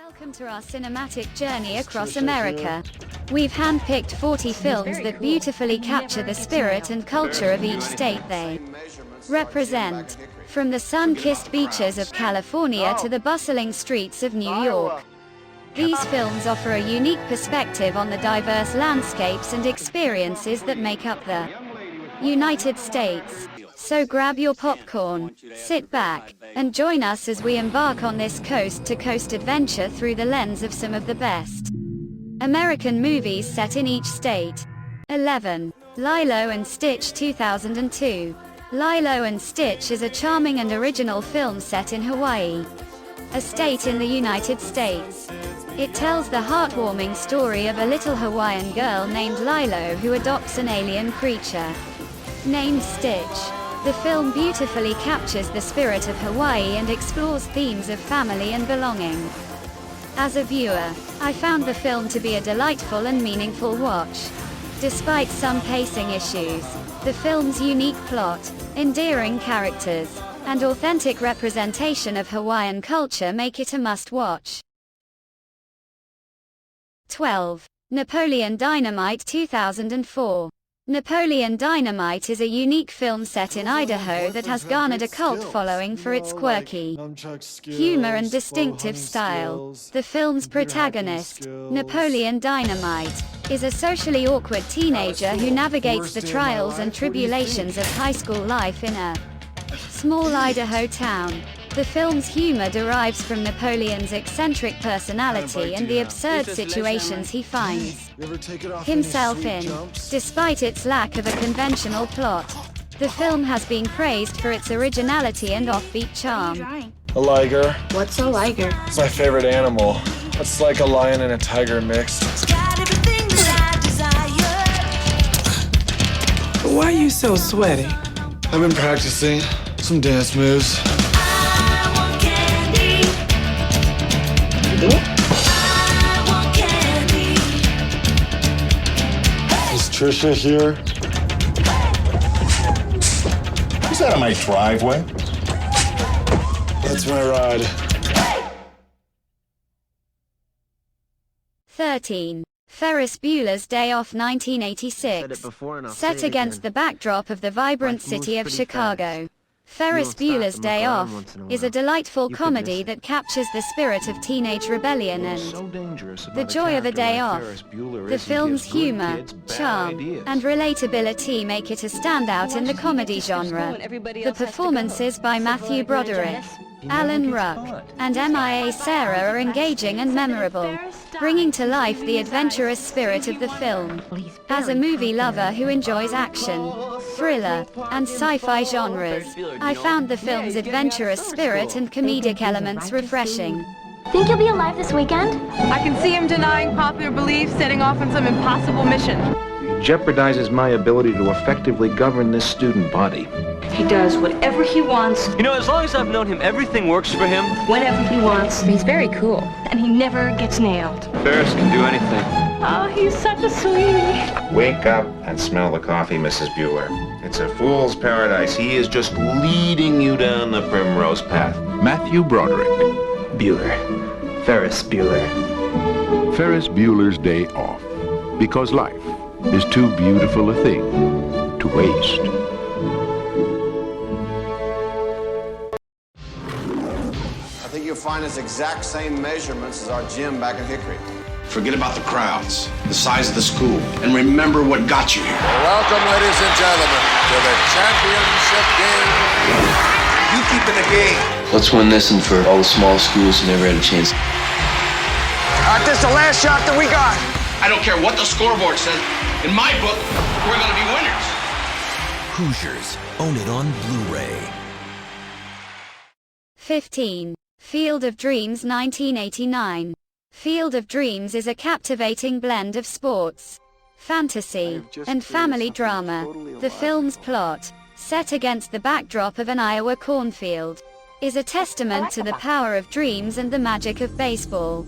Welcome to our cinematic journey across America. We've handpicked 40 films that beautifully capture the spirit and culture of each state they represent. From the sun-kissed beaches of California to the bustling streets of New York. These films offer a unique perspective on the diverse landscapes and experiences that make up the United States. So grab your popcorn, sit back, and join us as we embark on this coast-to-coast adventure through the lens of some of the best American movies set in each state. 11. Lilo and Stitch 2002. Lilo and Stitch is a charming and original film set in Hawaii, a state in the United States. It tells the heartwarming story of a little Hawaiian girl named Lilo who adopts an alien creature named Stitch. The film beautifully captures the spirit of Hawaii and explores themes of family and belonging. As a viewer, I found the film to be a delightful and meaningful watch. Despite some pacing issues, the film's unique plot, endearing characters, and authentic representation of Hawaiian culture make it a must-watch. 12. Napoleon Dynamite 2004. Napoleon Dynamite is a unique film set in Idaho that has garnered a cult following for its quirky humor and distinctive style. The film's protagonist, Napoleon Dynamite, is a socially awkward teenager who navigates the trials and tribulations of high school life in a small Idaho town. The film's humor derives from Napoleon's eccentric personality and the absurd situations he finds himself in. Despite its lack of a conventional plot, the film has been praised for its originality and offbeat charm. A liger. What's a liger? It's my favorite animal. It's like a lion and a tiger mixed. Why are you so sweaty? I've been practicing some dance moves. Is Trisha here? Who's that on my driveway? That's my ride. 13. Ferris Bueller's Day Off 1986. Set against the backdrop of the vibrant city of Chicago. Ferris Bueller's Day Off is a delightful comedy that captures the spirit of teenage rebellion and the joy of a day off. The film's humor, charm, and relatability make it a standout in the comedy genre. The performances by Matthew Broderick, Alan Ruck, and MIA Sarah are engaging and memorable, bringing to life the adventurous spirit of the film. As a movie lover who enjoys action, thriller, and sci-fi genres, I found the film's adventurous spirit and comedic elements refreshing. Think you'll be alive this weekend? I can see him denying popular belief, setting off on some impossible mission. He jeopardizes my ability to effectively govern this student body. He does whatever he wants. You know, as long as I've known him, everything works for him. Whenever he wants. He's very cool. And he never gets nailed. Ferris can do anything. Oh, he's such a sweetie. Wake up and smell the coffee, Mrs. Bueller. It's a fool's paradise. He is just leading you down the primrose path. Matthew Broderick. Bueller. Ferris Bueller. Ferris Bueller's Day Off. Because life is too beautiful a thing to waste. I think you'll find its exact same measurements as our gym back at Hickory. Forget about the crowds, the size of the school, and remember what got you here. Welcome, ladies and gentlemen, to the championship game. You keep in the game. Let's win this and for all the small schools who never had a chance. This is the last shot that we got. I don't care what the scoreboard says. In my book, we're going to be winners. Hoosiers, own it on Blu-ray. 15. Field of Dreams 1989. Field of Dreams is a captivating blend of sports, fantasy, and family drama. The film's plot, set against the backdrop of an Iowa cornfield, is a testament to the power of dreams and the magic of baseball.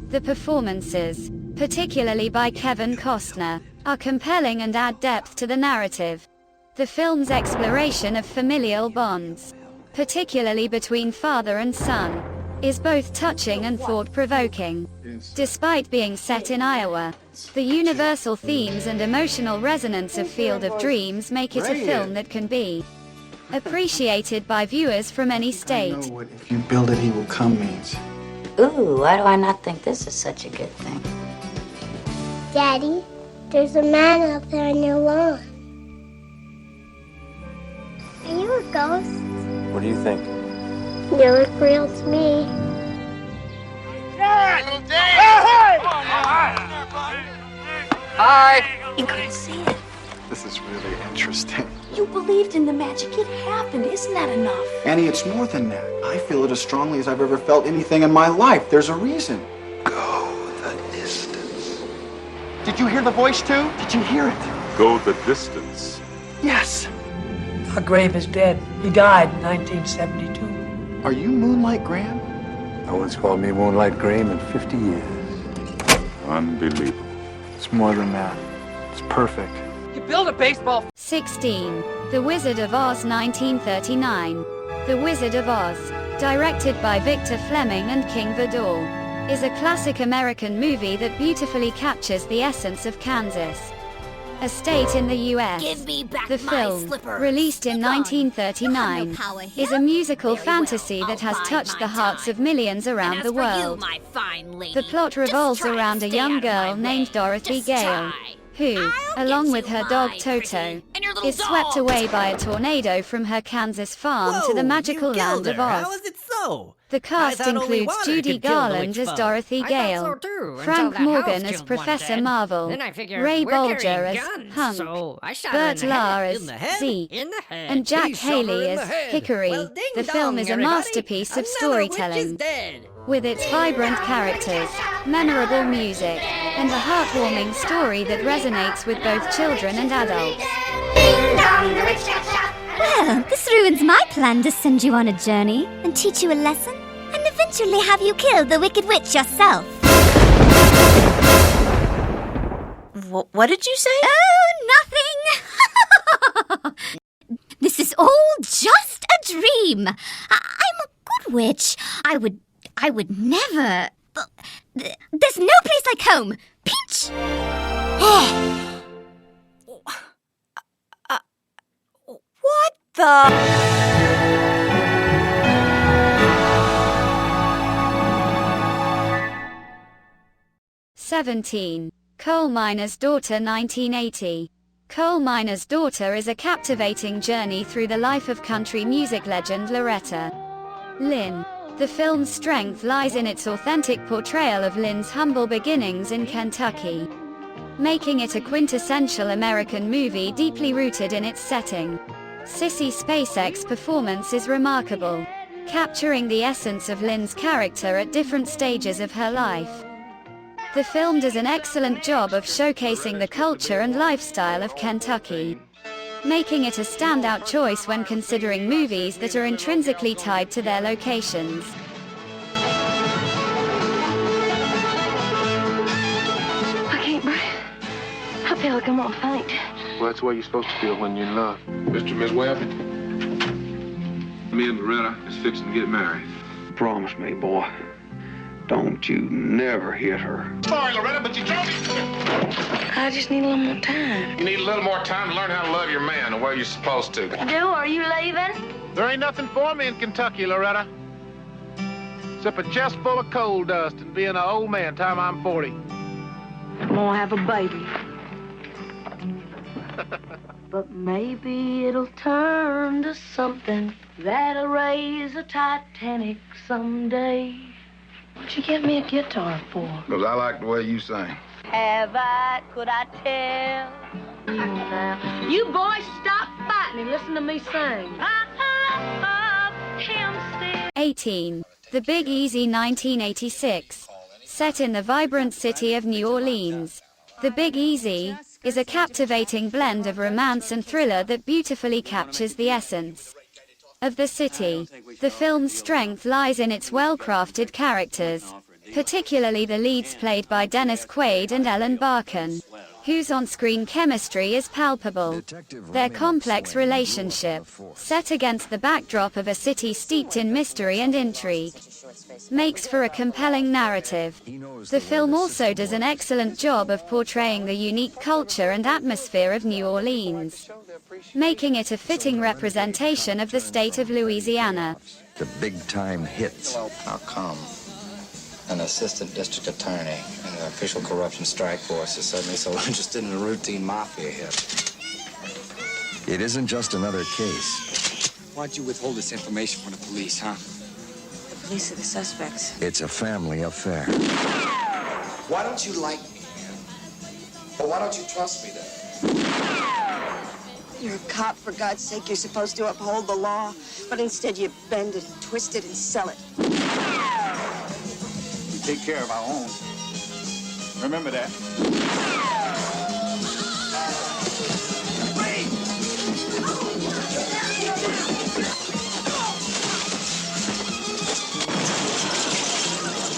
The performances, particularly by Kevin Costner, are compelling and add depth to the narrative. The film's exploration of familial bonds, particularly between father and son, is both touching and thought-provoking. Despite being set in Iowa, the universal themes and emotional resonance of Field of Dreams make it a film that can be appreciated by viewers from any state. I know what "if you build it, he will come" means. Ooh, why do I not think this is such a good thing? Daddy, there's a man out there on your lawn. Are you a ghost? What do you think? You look real to me. Hi. You couldn't see it. This is really interesting. You believed in the magic. It happened. Isn't that enough? Annie, it's more than that. I feel it as strongly as I've ever felt anything in my life. There's a reason. Go the distance. Did you hear the voice too? Did you hear it? Go the distance. Yes. Our Grave is dead. He died in 1972. Are you Moonlight Graham? No one's called me Moonlight Graham in 50 years. Unbelievable. It's more than that. It's perfect. You build a baseball. 16. The Wizard of Oz 1939. The Wizard of Oz, directed by Victor Fleming and King Vidor, is a classic American movie that beautifully captures the essence of Kansas, a state in the U.S. Give me back The my film, slippers. released in 1939, is a musical fantasy that has touched the hearts of millions around the world. The plot revolves around a young girl named Dorothy Gale, who, along with her dog Toto, is swept away by a tornado from her Kansas farm to the magical land of Oz. How is it so? The cast includes Judy Garland as Dorothy Gale, Frank Morgan as Professor Marvel, Ray Bolger as Hunk, Burt Lahr as Zeke, and Jack Haley as Hickory. The film is a masterpiece of storytelling, with its vibrant characters, memorable music, and a heartwarming story that resonates with both children and adults. Well, this ruins my plan to send you on a journey and teach you a lesson, and eventually have you kill the Wicked Witch yourself. What did you say? Oh, nothing! This is all just a dream. I'm a good witch. I would never... There's no place like home. Peach! What the... 17. Coal Miner's Daughter 1980. Coal Miner's Daughter is a captivating journey through the life of country music legend Loretta Lynn. The film's strength lies in its authentic portrayal of Lynn's humble beginnings in Kentucky, making it a quintessential American movie deeply rooted in its setting. Sissy Spacek's performance is remarkable, capturing the essence of Lynn's character at different stages of her life. The film does an excellent job of showcasing the culture and lifestyle of Kentucky, making it a standout choice when considering movies that are intrinsically tied to their locations. I can't breathe. I feel like I'm on faint. Well, that's the way you're supposed to feel when you're in love. Mr. and Miss Webb, me and Loretta is fixing to get married. Promise me, boy. Don't you never hit her. Sorry, Loretta, but you drove me. I just need a little more time. You need a little more time to learn how to love your man the way you're supposed to. Bill, are you leaving? There ain't nothing for me in Kentucky, Loretta. Except a chest full of coal dust and being an old man time I'm 40. I'm gonna have a baby. But maybe it'll turn to something that'll raise a Titanic someday. What'd you get me a guitar for? Because I like the way you sing. Could I tell you now? You boys stop fighting and listen to me sing. I love him still. 18. The Big Easy 1986. Set in the vibrant city of New Orleans, The Big Easy is a captivating blend of romance and thriller that beautifully captures the essence of the city. The film's strength lies in its well-crafted characters, particularly the leads played by Dennis Quaid and Ellen Barkin, whose on-screen chemistry is palpable. Their complex relationship, set against the backdrop of a city steeped in mystery and intrigue, makes for a compelling narrative. The film also does an excellent job of portraying the unique culture and atmosphere of New Orleans, making it a fitting representation of the state of Louisiana. The big-time hits. How come an assistant district attorney and the official corruption strike force is suddenly so interested in a routine mafia hit? It isn't just another case. Why'd you withhold this information from the police, huh? The police are the suspects. It's a family affair. Why don't you like me, man? Or why don't you trust me then? You're a cop, for God's sake. You're supposed to uphold the law, but instead you bend it, twist it, and sell it. We take care of our own. Remember that.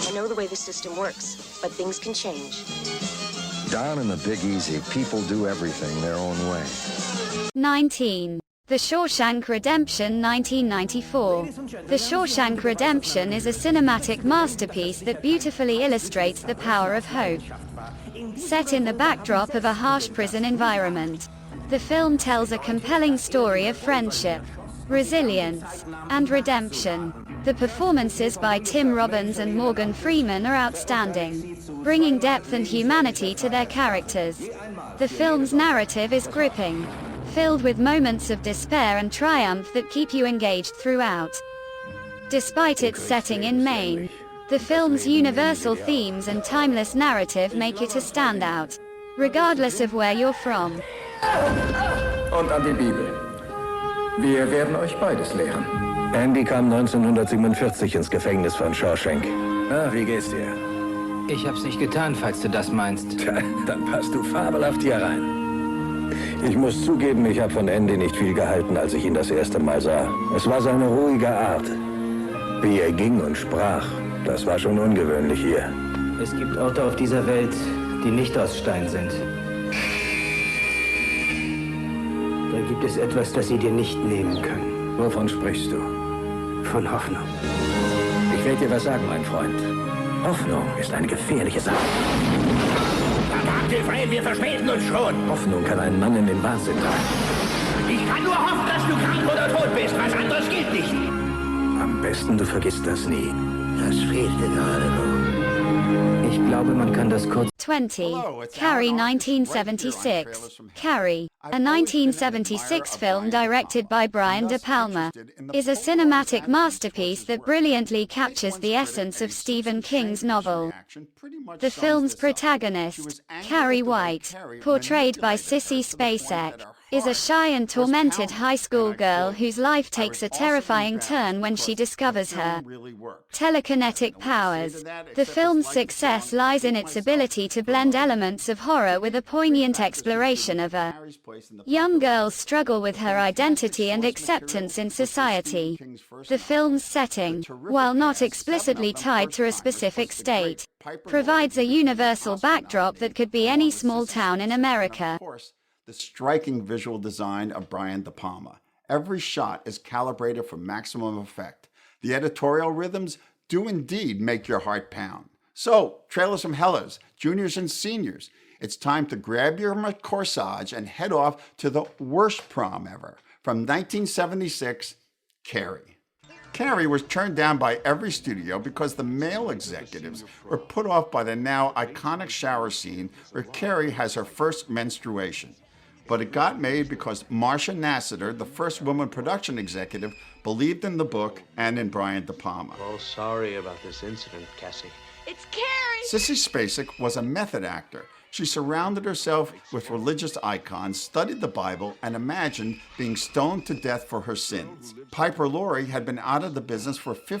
I know the way the system works, but things can change. Down in the Big Easy, people do everything their own way. 19. The Shawshank Redemption 1994. The Shawshank Redemption is a cinematic masterpiece that beautifully illustrates the power of hope. Set in the backdrop of a harsh prison environment, the film tells a compelling story of friendship, resilience, and redemption. The performances by Tim Robbins and Morgan Freeman are outstanding, bringing depth and humanity to their characters. The film's narrative is gripping, filled with moments of despair and triumph that keep you engaged throughout. Despite its setting in Maine, the film's universal themes and timeless narrative make it a standout, regardless of where you're from. Und an die Bibel. Wir werden euch beides lehren. Andy kam 1947 ins Gefängnis von Shawshank. Na, wie geht's dir? Ich hab's nicht getan, falls du das meinst. Tja, dann passt du fabelhaft hier rein. Ich muss zugeben, ich habe von Andy nicht viel gehalten, als ich ihn das erste Mal sah. Es war seine ruhige Art. Wie er ging und sprach, das war schon ungewöhnlich hier. Es gibt Orte auf dieser Welt, die nicht aus Stein sind. Da gibt es etwas, das sie dir nicht nehmen können. Wovon sprichst du? Von Hoffnung. Ich werde dir was sagen, mein Freund. Hoffnung ist eine gefährliche Sache. Frei, wir verspäten uns schon. Hoffnung kann einen Mann in den Wahnsinn treiben. Ich kann nur hoffen, dass du krank oder tot bist. Was anderes geht nicht. Am besten, du vergisst das nie. Das fehlt dir gerade noch. Ich glaube, man kann das kurz... 20. Carrie 1976. Carrie, a 1976 film directed by Brian De Palma, is a cinematic masterpiece that brilliantly captures the essence of Stephen King's novel. The film's protagonist, Carrie White, portrayed by Sissy Spacek, is a shy and tormented high school girl whose life takes a terrifying turn when she discovers her telekinetic powers. The film's success lies in its ability to blend elements of horror with a poignant exploration of a young girl's struggle with her identity and acceptance in society. The film's setting, while not explicitly tied to a specific state, provides a universal backdrop that could be any small town in America. The striking visual design of Brian De Palma. Every shot is calibrated for maximum effect. The editorial rhythms do indeed make your heart pound. So, trailers from Hellas, juniors and seniors, it's time to grab your corsage and head off to the worst prom ever. From 1976, Carrie. Carrie was turned down by every studio because the male executives were put off by the now iconic shower scene where Carrie has her first menstruation. But it got made because Marcia Nassiter, the first woman production executive, believed in the book and in Brian De Palma. Oh, sorry about this incident, Cassie. It's Carrie! Sissy Spacek was a method actor. She surrounded herself with religious icons, studied the Bible, and imagined being stoned to death for her sins. Piper Laurie had been out of the business for 50